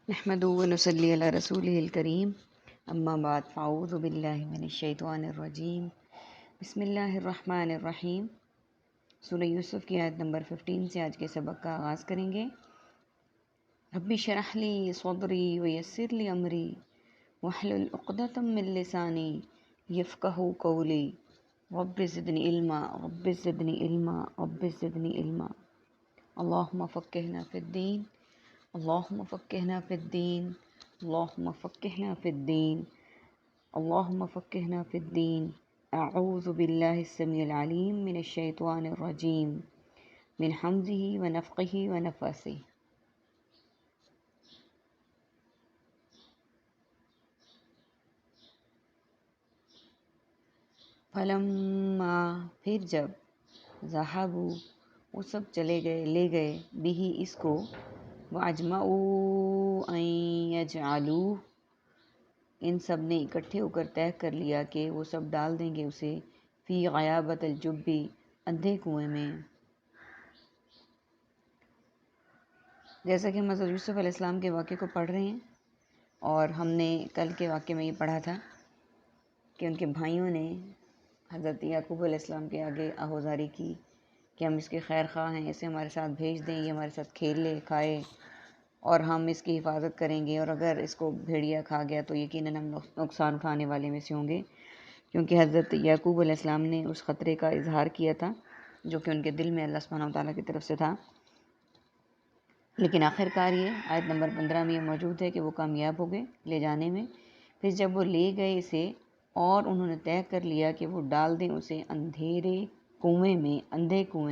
نحمدہ و نصلی علی رسولہ الکریم اما بعد فاعوذ باللہ من الشیطان الرجیم بسم اللہ الرحمن الرحیم۔ سورہ یوسف کی آیت نمبر 15 سے آج کے سبق کا آغاز کریں گے۔ رب اشرح لی صدری ویسر لی امری واحلل عقدۃ من لسانی یفقہوا قولی رب زدنی علما رب زدنی علما رب زدنی علما۔ اللہم فقہنا فی الدین اللہم فقہنا فی الدین اللہم فقہنا فی الدین اللہم فقہنا فی الدین۔ اعوذ باللہ السمیع العلیم من الشیطان الرجیم من حمزہ ونفخہ ونفثہ۔ فلما پھر جب ذہبوا وہ سب چلے گئے لے گئے بھی اس کو وَأَجْمَعُوا أَن يَجْعَلُوهُ ان سب نے اکٹھے ہو کر طے کر لیا کہ وہ سب ڈال دیں گے اسے فی غیابت الجب اندھے کنویں میں۔ جیسا کہ ہم حضرت یوسف علیہ السلام کے واقعے کو پڑھ رہے ہیں، اور ہم نے کل کے واقعے میں یہ پڑھا تھا کہ ان کے بھائیوں نے حضرت یعقوب علیہ السلام کے آگے آہوزاری کی کہ ہم اس کے خیر خواہ ہیں، اسے ہمارے ساتھ بھیج دیں، یہ ہمارے ساتھ کھیلے کھائے اور ہم اس کی حفاظت کریں گے، اور اگر اس کو بھیڑیا کھا گیا تو یقیناً ہم نقصان اٹھانے والے میں سے ہوں گے، کیونکہ حضرت یعقوب علیہ السلام نے اس خطرے کا اظہار کیا تھا جو کہ ان کے دل میں اللہ سبحانہ وتعالیٰ کی طرف سے تھا۔ لیکن آخر کار یہ آیت نمبر 15 میں یہ موجود ہے کہ وہ کامیاب ہو گئے لے جانے میں۔ پھر جب وہ لے گئے اسے اور انہوں نے طے کر لیا کہ وہ ڈال دیں اسے اندھے کنویں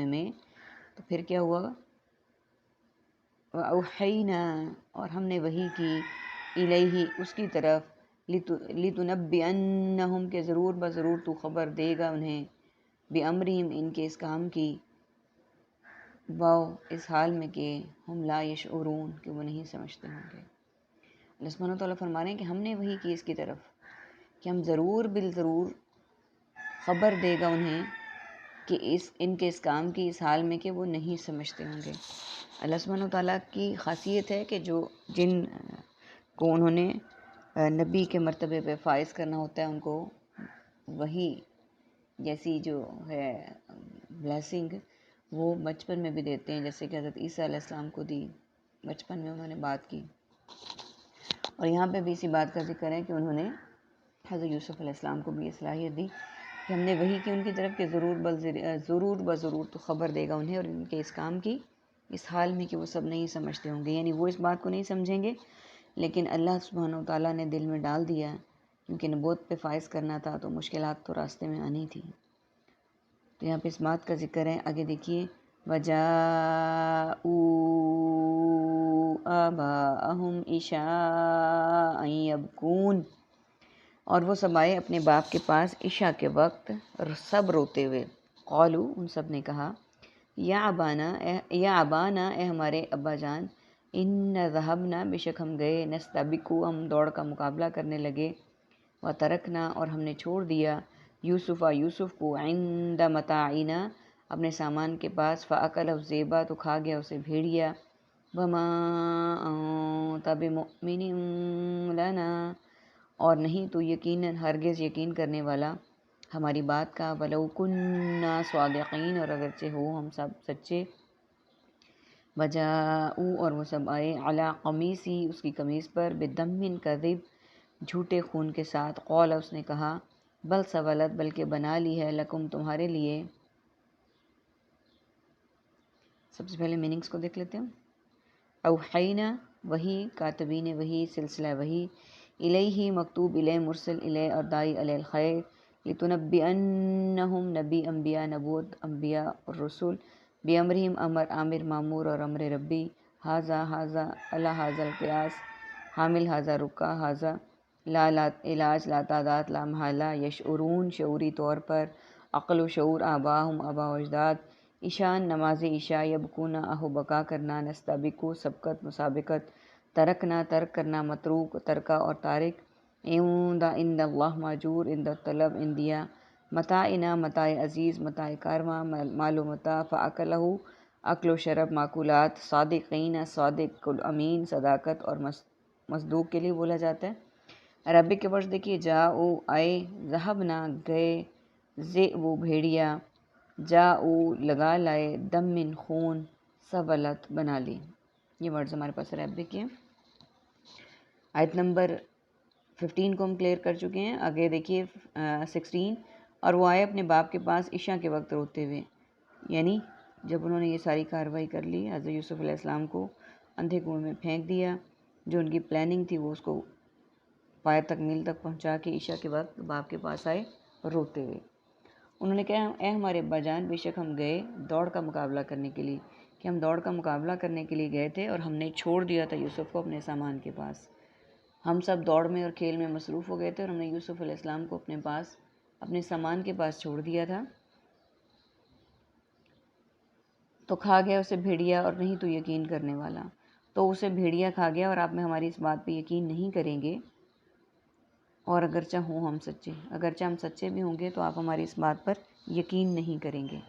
میں، تو پھر کیا ہوا؟ وَأَوْحَيْنَا اور ہم نے وحی کی الیہ اس کی طرف لِتُنَبِّئَنَّهُمْ کہ ضرور بضرور تو خبر دے گا انہیں بِأَمْرِهِمْ ان کے اس کام کی، وہ اس حال میں کہ ہم لا یشعرون کہ وہ نہیں سمجھتے ہوں گے۔ اللہ سبحانہ وتعالیٰ فرما رہے ہیں کہ ہم نے وحی کی اس کی طرف کہ ہم ضرور بالضرور خبر دے گا انہیں کہ ان کے اس کام کی اس حال میں کہ وہ نہیں سمجھتے ہوں گے۔ اللہ سبحانہ وتعالیٰ کی خاصیت ہے کہ جن کو انہوں نے نبی کے مرتبے پہ فائز کرنا ہوتا ہے، ان کو وہی جیسی جو ہے بلیسنگ وہ بچپن میں بھی دیتے ہیں، جیسے کہ حضرت عیسیٰ علیہ السلام کو دی، بچپن میں انہوں نے بات کی، اور یہاں پہ بھی اسی بات کا ذکر ہے کہ انہوں نے حضرت یوسف علیہ السلام کو بھی یہ صلاحیت دی کہ ہم نے وحی کی ان کی طرف کہ ضرور بضرور تو خبر دے گا انہیں اور ان کے اس کام کی اس حال میں کہ وہ سب نہیں سمجھتے ہوں گے، یعنی وہ اس بات کو نہیں سمجھیں گے، لیکن اللہ سبحانہ وتعالیٰ نے دل میں ڈال دیا کیونکہ نبوت پہ فائز کرنا تھا تو مشکلات تو راستے میں آنی تھی۔ تو یہاں پہ اس بات کا ذکر ہے، آگے دیکھیے وَجَاءُوا آبَاءَهُمْ عِشَاءً يَبْكُونَ اور وہ سب آئے اپنے باپ کے پاس عشاء کے وقت سب روتے ہوئے۔ قالوا ان سب نے کہا یا ابانا اے ہمارے ابا جان، ان ذهبنا بے شک ہم گئے، نستبقوا ہم دوڑ کا مقابلہ کرنے لگے، وترکنا اور ہم نے چھوڑ دیا یوسف کو عند متاعنا اپنے سامان کے پاس، فاکلہ الذئب تو کھا گیا اسے بھیڑیا، وما انت بمؤمن لنا اور نہیں تو یقیناً ہرگز یقین کرنے والا ہماری بات کا، ولو کننا صادقین اور اگرچہ ہو ہم سب سچے، وجاءوا اور وہ سب آئے علی قمیصی اس کی قمیص پر بدم کذب جھوٹے خون کے ساتھ، قال اس نے کہا بل سولت بلکہ بنا لی ہے لکم تمہارے لیے۔ سب سے پہلے میننگز کو دیکھ لیتے ہیں۔ اوحینا وہی، کاتبین وہی، سلسلہ وہی، الیہ مکتوب الیہ مرسل الیہ اور دائی علیہ الخیر، لتنبئنہم نبی انبیاء نبوت انبیاء اور رسول، بیامرہم امر عامر معمور اور امر ربی، ھذا اللہ ھذا القیاس حامل ھذا رکا ھذا لا علاج لا تعداد لا محالہ، یشعرون شعوری طور پر، عقل و شعور آباہم آبا و اجداد، عشاء نماز عشاء، یبکون آہ و بکا کرنا، نستبقو سبقت مسابقت، ترکنا ترک کرنا، متروک ترکا اور تارک، عند اللہ ماجور، عند طلب اندیا، متاعنا متاع عزیز متاع کارواں، مال و متاع، فاکلہ اکل و شرب معقولات، صادقین صادق الامین صداقت اور مصدوق کے لیے بولا جاتا ہے۔ عربک کے ورڈ دیکھیے، جاؤ آئے، ذہبنا گئے، ذئب بھیڑیا، جاؤ لگا لائے، دم من خون، سبلت بنا لی۔ یہ ورڈز ہمارے پاس عربک کے ہیں۔ آیت نمبر 15 کو ہم کلیئر کر چکے ہیں۔ آگے دیکھیے 16، اور وہ آئے اپنے باپ کے پاس عشاء کے وقت روتے ہوئے، یعنی جب انہوں نے یہ ساری کارروائی کر لی، حضرت یوسف علیہ السلام کو اندھے کنویں میں پھینک دیا، جو ان کی پلاننگ تھی وہ اس کو پایہ تکمیل تک پہنچا کے عشاء کے وقت باپ کے پاس آئے روتے ہوئے۔ انہوں نے کہا، اے ہمارے ابا جان، بے شک ہم گئے دوڑ کا مقابلہ کرنے کے لیے، کہ ہم دوڑ کا مقابلہ کرنے کے لیے گئے تھے اور ہم نے چھوڑ دیا تھا یوسف کو اپنے سامان کے پاس۔ ہم سب دوڑ میں اور کھیل میں مصروف ہو گئے تھے اور ہم نے یوسف علیہ السلام کو اپنے پاس اپنے سامان کے پاس چھوڑ دیا تھا، تو کھا گیا اسے بھیڑیا اور نہیں تو یقین کرنے والا۔ تو اسے بھیڑیا کھا گیا اور آپ میں ہماری اس بات پہ یقین نہیں کریں گے، اور اگرچہ ہم سچے بھی ہوں گے تو آپ ہماری اس بات پر یقین نہیں کریں گے۔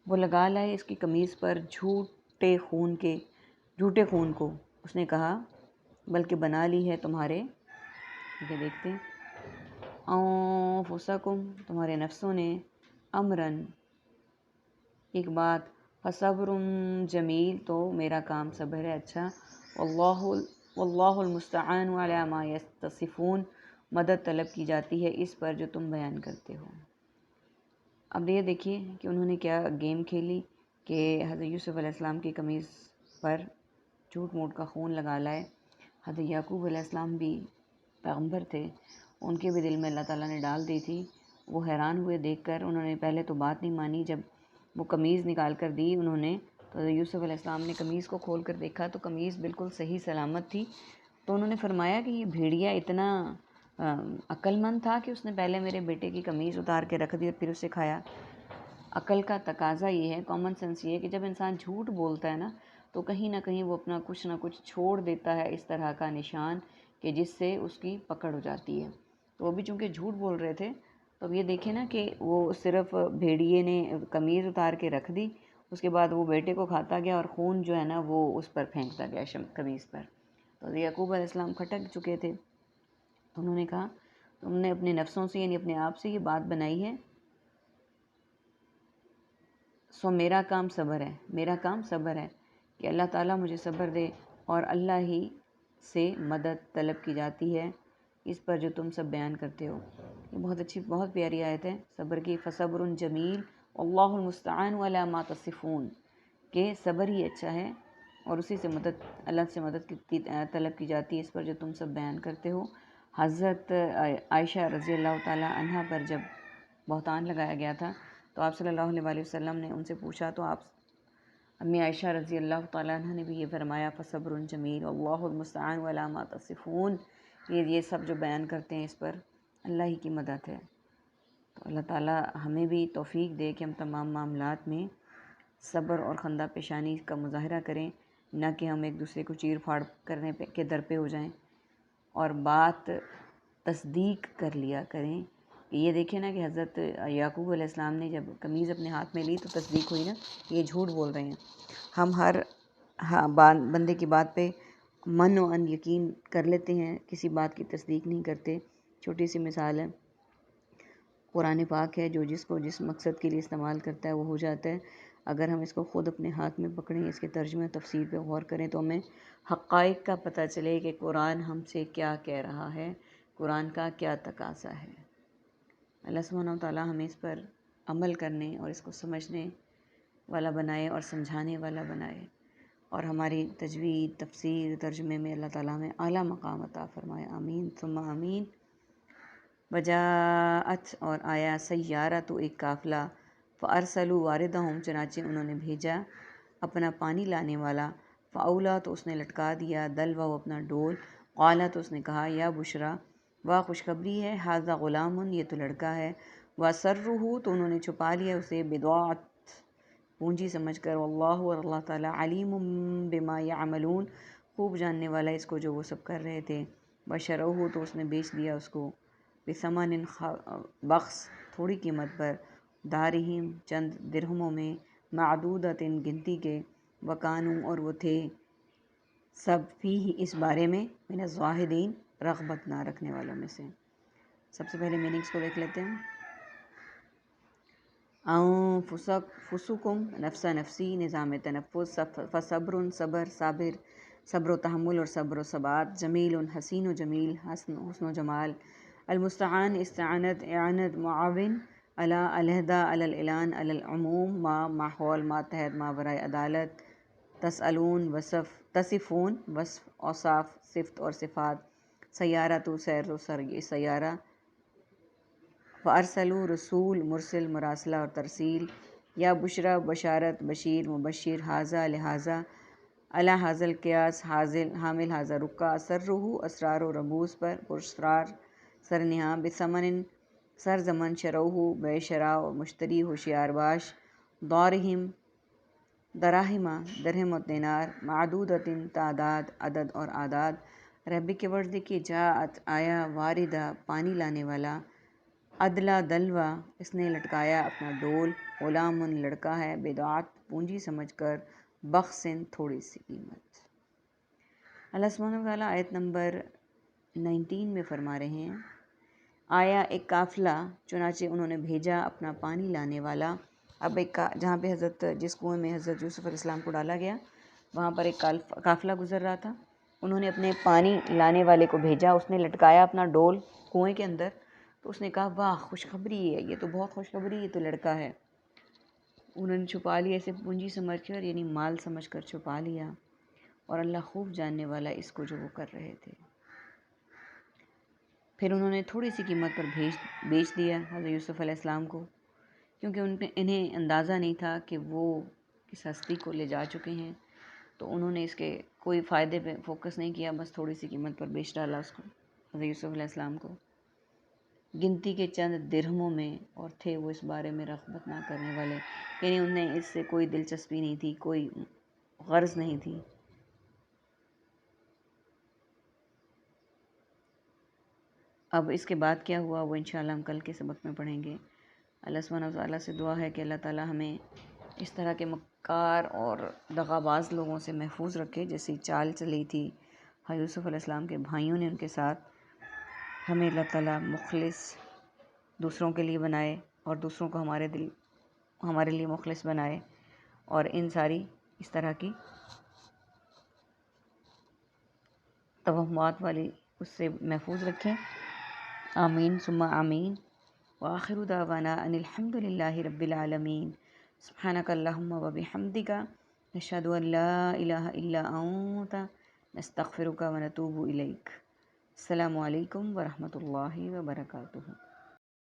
وہ لگا لائے اس کی قمیص پر جھوٹے خون کو، اس نے کہا بلکہ بنا لی ہے تمہارے، یہ دیکھتے ہیں، انفسکم، تمہارے نفسوں نے، امرن، ایک بات، فصبر جمیل، تو میرا کام صبر ہے اچھا، واللہ المستعان علی ما یتصفون، مدد طلب کی جاتی ہے اس پر جو تم بیان کرتے ہو۔ اب یہ دیکھیے کہ انہوں نے کیا گیم کھیلی کہ حضرت یوسف علیہ السلام کی قمیص پر جھوٹ موٹ کا خون لگا لائے۔ حضرت یعقوب علیہ السلام بھی پیغمبر تھے، ان کے بھی دل میں اللہ تعالیٰ نے ڈال دی تھی۔ وہ حیران ہوئے دیکھ کر، انہوں نے پہلے تو بات نہیں مانی، جب وہ قمیض نکال کر دی انہوں نے تو حضرت یوسف علیہ السلام نے قمیض کو کھول کر دیکھا تو قمیض بالکل صحیح سلامت تھی۔ تو انہوں نے فرمایا کہ یہ بھیڑیا اتنا عقل مند تھا کہ اس نے پہلے میرے بیٹے کی قمیض اتار کے رکھ دی اور پھر اسے کھایا۔ عقل کا تقاضا یہ ہے، کامن سینس یہ ہے کہ جب انسان جھوٹ بولتا ہے نا تو کہیں نہ کہیں وہ اپنا کچھ نہ کچھ چھوڑ دیتا ہے اس طرح کا نشان کہ جس سے اس کی پکڑ ہو جاتی ہے۔ تو وہ بھی چونکہ جھوٹ بول رہے تھے، تو اب یہ دیکھیں نا کہ وہ صرف بھیڑیے نے قمیض اتار کے رکھ دی، اس کے بعد وہ بیٹے کو کھاتا گیا اور خون جو ہے نا وہ اس پر پھینکتا گیا قمیض پر۔ تو یعقوب علیہ السلام کھٹک چکے تھے، تو انہوں نے کہا تم نے اپنے نفسوں سے یعنی اپنے آپ سے یہ بات بنائی ہے، سو میرا کام صبر ہے کہ اللہ تعالیٰ مجھے صبر دے، اور اللہ ہی سے مدد طلب کی جاتی ہے اس پر جو تم سب بیان کرتے ہو۔ یہ بہت اچھی بہت پیاری آیت ہے صبر کی، فصبر جمیل واللہ المستعان علی ما تصفون، کہ صبر ہی اچھا ہے اور اسی سے اللہ سے مدد طلب کی جاتی ہے اس پر جو تم سب بیان کرتے ہو۔ حضرت عائشہ رضی اللہ تعالی عنہ پر جب بہتان لگایا گیا تھا تو آپ صلی اللہ علیہ وسلم نے ان سے پوچھا تو آپ امی عائشہ رضی اللہ تعالیٰ عنہ نے بھی یہ فرمایا، فصبر جمیل اللہ المستعان علی ما تصفون، یہ سب جو بیان کرتے ہیں اس پر اللہ ہی کی مدد ہے۔ تو اللہ تعالیٰ ہمیں بھی توفیق دے کہ ہم تمام معاملات میں صبر اور خندہ پیشانی کا مظاہرہ کریں، نہ کہ ہم ایک دوسرے کو چیر پھاڑ کرنے کے در پہ ہو جائیں، اور بات تصدیق کر لیا کریں۔ یہ دیکھیں نا کہ حضرت یعقوب علیہ السلام نے جب قمیض اپنے ہاتھ میں لی تو تصدیق ہوئی نا، یہ جھوٹ بول رہے ہیں۔ ہم ہر بندے کی بات پہ من و ان یقین کر لیتے ہیں، کسی بات کی تصدیق نہیں کرتے۔ چھوٹی سی مثال ہے، قرآن پاک ہے، جو جس کو جس مقصد کے لیے استعمال کرتا ہے وہ ہو جاتا ہے۔ اگر ہم اس کو خود اپنے ہاتھ میں پکڑیں، اس کے ترجمے تفسیر پہ غور کریں تو ہمیں حقائق کا پتہ چلے کہ قرآن ہم سے کیا کہہ رہا ہے، قرآن کا کیا تقاضا ہے۔ اللہ سبحانہ و تعالیٰ ہمیں اس پر عمل کرنے اور اس کو سمجھنے والا بنائے اور سمجھانے والا بنائے، اور ہماری تجوید، تفسیر، ترجمے میں اللہ تعالیٰ ہمیں اعلیٰ مقام عطا فرمائے، آمین ثم آمین۔ وجاءت، اور آیا، سیارۃ، ایک قافلہ، فارسلوا واردہم، چنانچہ انہوں نے بھیجا اپنا پانی لانے والا، فاولیٰ، تو اس نے لٹکا دیا، دلوہ، اپنا ڈول، قالا، تو اس نے کہا، یا بشریٰ، واہ خوشخبری ہے، ھذا غلام، یہ تو لڑکا ہے، واسرہ، تو انہوں نے چھپا لیا اسے، بضاعۃ، پونجی سمجھ کر، واللہ، اور اللہ تعالیٰ، علیم بما یعملون، خوب جاننے والا اس کو جو وہ سب کر رہے تھے، وشروہ، تو اس نے بیچ دیا اس کو، بثمن بخس، تھوڑی قیمت پر، دارہم، چند درہموں میں، معدودۃ، گنتی کے، وکانوا، اور وہ تھے، سب فی ہی اس بارے میں من الزاہدین رغبت نہ رکھنے والوں میں سے۔ سب سے پہلے میننگس کو دیکھ لیتے ہیں۔ فسکم نفس نفسی نظام تنفس، فصبر صبر صابر، صبر و تحمل اور صبر و ثبات، جمیل حسین و جمیل حسن و جمال، المستعان استعانت اعانت، معاون علی علیحدہ علی الاعلان علی العموم، ما ماحول، ماتحت ماورائے عدالت، تسألون وصف، تصفون وصف اوصاف صفت اور صفات، سیارہ تو سیر و سیارہ، فارسلوا رسول مرسل مراسلہ اور ترسیل، یا بشرا بشارت بشیر مبشر، حاضہ لہٰذا، علی حاضل القیاس حامل حاضہ رکا، سرہ اسرار و رموز پر پرسرار سرنہاں، بثمن سرزمن، شروہ بے شرا و مشتری ہوشیار باش، دارہم دراہمہ درہم و دینار، معدودۃ تعداد عدد اور اعداد، ربی کے ورد کی جاءت آیا، واردہ پانی لانے والا، عدلا دلوا اس نے لٹکایا اپنا ڈول، غلام لڑکا ہے، بدعات پونجی سمجھ کر، بخسن تھوڑی سی قیمت۔ اللہ سبحانہ و تعالیٰ آیت نمبر 19 میں فرما رہے ہیں، آیا ایک قافلہ، چنانچہ انہوں نے بھیجا اپنا پانی لانے والا۔ اب ایک جہاں پہ جس کنویں میں حضرت یوسف علیہ السلام کو ڈالا گیا، وہاں پر ایک قافلہ گزر رہا تھا، انہوں نے اپنے پانی لانے والے کو بھیجا، اس نے لٹکایا اپنا ڈول کنویں کے اندر، تو اس نے کہا واہ خوشخبری ہے، یہ تو بہت خوشخبری، یہ تو لڑکا ہے۔ انہوں نے چھپا لیا اسے پونجی سمجھ کر، یعنی مال سمجھ کر چھپا لیا، اور اللہ خوب جاننے والا اس کو جو وہ کر رہے تھے۔ پھر انہوں نے تھوڑی سی قیمت پر بیچ دیا حضرت یوسف علیہ السلام کو، کیونکہ انہیں اندازہ نہیں تھا کہ وہ اس ہستی کو لے جا چکے ہیں، تو انہوں نے اس کے کوئی فائدے پہ فوکس نہیں کیا، بس تھوڑی سی قیمت پر بیچ ڈالا اس کو، حضرت یوسف علیہ السلام کو، گنتی کے چند درہموں میں، اور تھے وہ اس بارے میں رغبت نہ کرنے والے، یعنی انہیں اس سے کوئی دلچسپی نہیں تھی، کوئی غرض نہیں تھی۔ اب اس کے بعد کیا ہوا وہ انشاءاللہ ہم کل کے سبق میں پڑھیں گے۔ اللہ سبحانہ و تعالیٰ سے دعا ہے کہ اللہ تعالیٰ ہمیں اس طرح کے مکار اور دغا باز لوگوں سے محفوظ رکھے، جیسی چال چلی تھی یوسف علیہ السلام کے بھائیوں نے ان کے ساتھ۔ ہمیں اللہ تعالیٰ مخلص دوسروں کے لیے بنائے، اور دوسروں کو ہمارے لیے مخلص بنائے، اور ان ساری اس طرح کی توہمات والی اس سے محفوظ رکھیں۔ آمین ثم آمین۔ وآخر دعوانا ان الحمد للہ رب العالمین۔ سبحانک اللہم و بحمدک، نشہد ان لا الہ الا انت، نستغفرک و نتوب الیک۔ السلام علیکم ورحمۃ اللہ وبرکاتہ۔